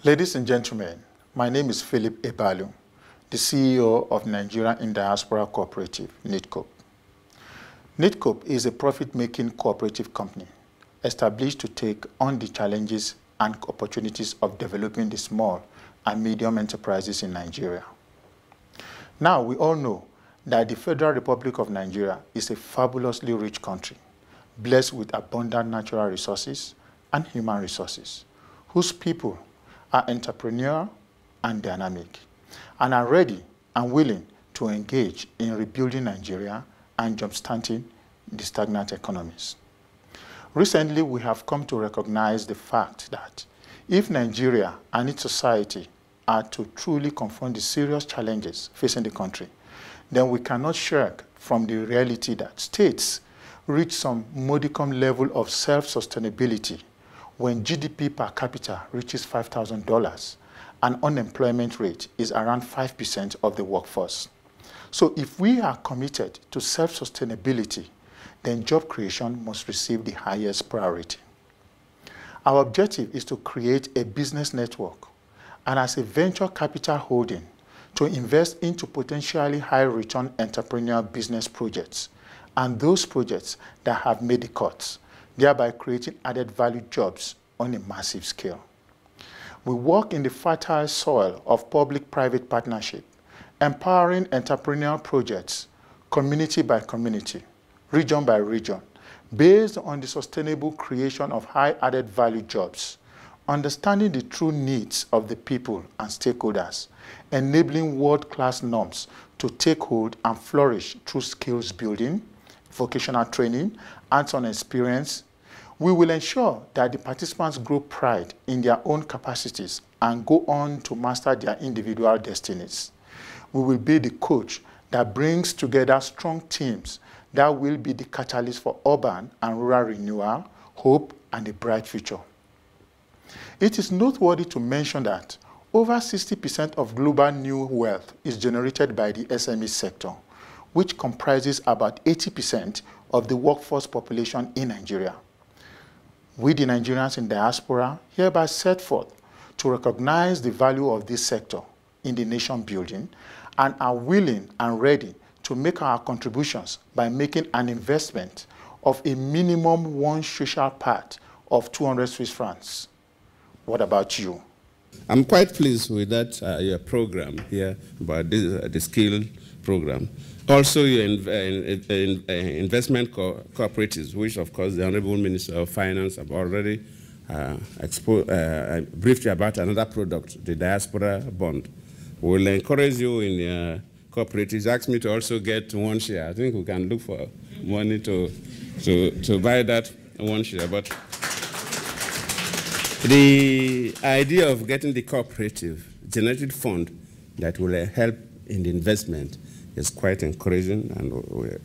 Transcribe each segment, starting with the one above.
Ladies and gentlemen, my name is Philip Ebalu, the CEO of Nigeria in Diaspora Cooperative, Nidcoop. Nidcoop is a profit-making cooperative company established to take on the challenges and opportunities of developing the small and medium enterprises in Nigeria. Now, we all know that the Federal Republic of Nigeria is a fabulously rich country, blessed with abundant natural resources and human resources, whose people are entrepreneurial and dynamic, and are ready and willing to engage in rebuilding Nigeria and jumpstarting the stagnant economies. Recently, we have come to recognize the fact that if Nigeria and its society are to truly confront the serious challenges facing the country, then we cannot shirk from the reality that states reach some modicum level of self-sustainability when GDP per capita reaches $5,000 and unemployment rate is around 5% of the workforce. So if we are committed to self-sustainability, then job creation must receive the highest priority. Our objective is to create a business network and as a venture capital holding to invest into potentially high-return entrepreneurial business projects and those projects that have made the cuts, thereby creating added value jobs on a massive scale. We work in the fertile soil of public-private partnership, empowering entrepreneurial projects, community by community, region by region, based on the sustainable creation of high added value jobs, understanding the true needs of the people and stakeholders, enabling world-class norms to take hold and flourish through skills building, vocational training, hands-on experience. We will ensure that the participants grow pride in their own capacities and go on to master their individual destinies. We will be the coach that brings together strong teams that will be the catalyst for urban and rural renewal, hope, and a bright future. It is noteworthy to mention that over 60% of global new wealth is generated by the SME sector, which comprises about 80% of the workforce population in Nigeria. We, the Nigerians in diaspora, hereby set forth to recognize the value of this sector in the nation building and are willing and ready to make our contributions by making an investment of a minimum one social part of 200 Swiss francs. What about you? I'm quite pleased with that your program here about this, the skill program. Also, your investment cooperatives, which of course the Honorable Minister of Finance have already briefed you about another product, the diaspora bond. We'll encourage you in your cooperatives. Ask me to also get one share. I think we can look for money to buy that one share. But the idea of getting the cooperative generated fund that will help in the investment is quite encouraging, and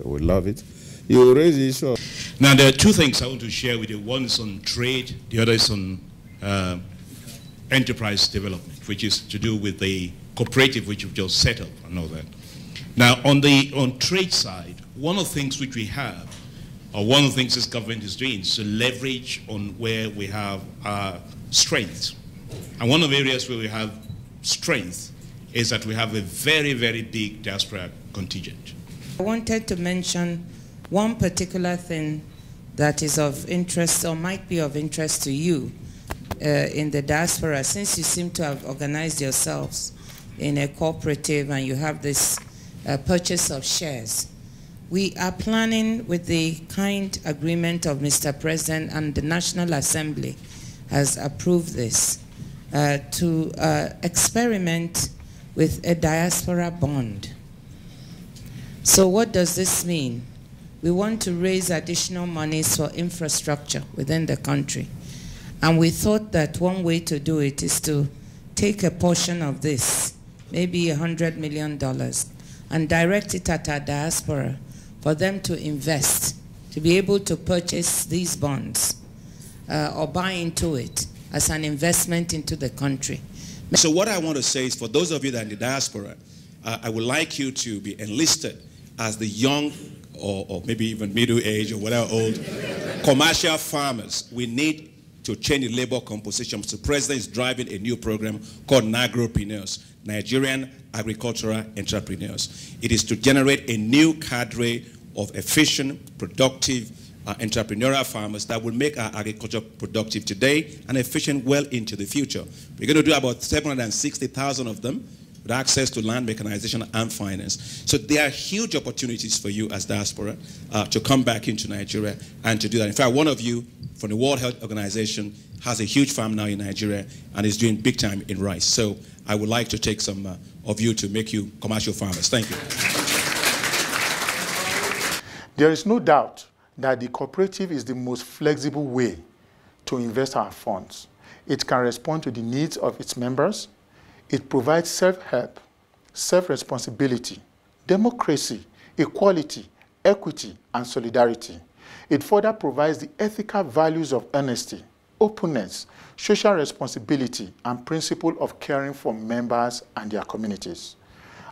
we love it. You raise the issue. Now, there are two things I want to share with you. One is on trade, the other is on enterprise development, which is to do with the cooperative which you've just set up and all that. Now, on trade side, one of the things which we have, or one of the things this government is doing, is to leverage on where we have strengths. And one of the areas where we have strength is that we have a very, very big diaspora contingent. I wanted to mention one particular thing that is of interest or might be of interest to you in the diaspora, since you seem to have organized yourselves in a cooperative and you have this purchase of shares. We are planning, with the kind agreement of Mr. President, and the National Assembly has approved this, to experiment with a diaspora bond. So what does this mean? We want to raise additional monies for infrastructure within the country. And we thought that one way to do it is to take a portion of this, maybe $100 million, and direct it at our diaspora for them to invest, to be able to purchase these bonds or buy into it as an investment into the country. So what I want to say is, for those of you that are in the diaspora, I would like you to be enlisted as the young or maybe even middle age or whatever old commercial farmers. We need to change the labor composition. So the president is driving a new program called Nagropreneurs, Nigerian Agricultural Entrepreneurs. It is to generate a new cadre of efficient, productive, entrepreneurial farmers that will make our agriculture productive today and efficient well into the future. We're going to do about 760,000 of them with access to land mechanization and finance. So there are huge opportunities for you as diaspora to come back into Nigeria and to do that. In fact, one of you from the World Health Organization has a huge farm now in Nigeria and is doing big time in rice. So I would like to take some of you to make you commercial farmers. Thank you. There is no doubt that the cooperative is the most flexible way to invest our funds. It can respond to the needs of its members. It provides self-help, self-responsibility, democracy, equality, equity, and solidarity. It further provides the ethical values of honesty, openness, social responsibility, and principle of caring for members and their communities.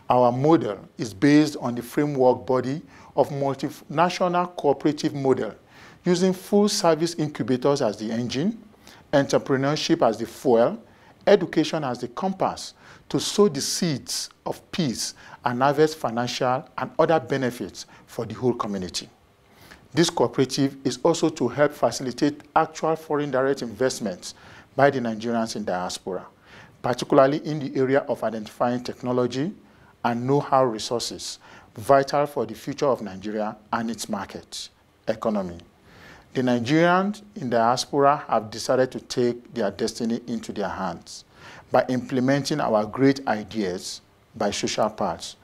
Our model is based on the framework body of multinational cooperative model, using full-service incubators as the engine, entrepreneurship as the fuel, education as the compass, to sow the seeds of peace and harvest financial and other benefits for the whole community. This cooperative is also to help facilitate actual foreign direct investments by the Nigerians in diaspora, particularly in the area of identifying technology and know-how resources vital for the future of Nigeria and its market economy. The Nigerians in diaspora have decided to take their destiny into their hands by implementing our great ideas by social paths.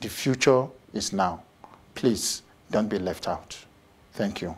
The future is now. Please don't be left out. Thank you.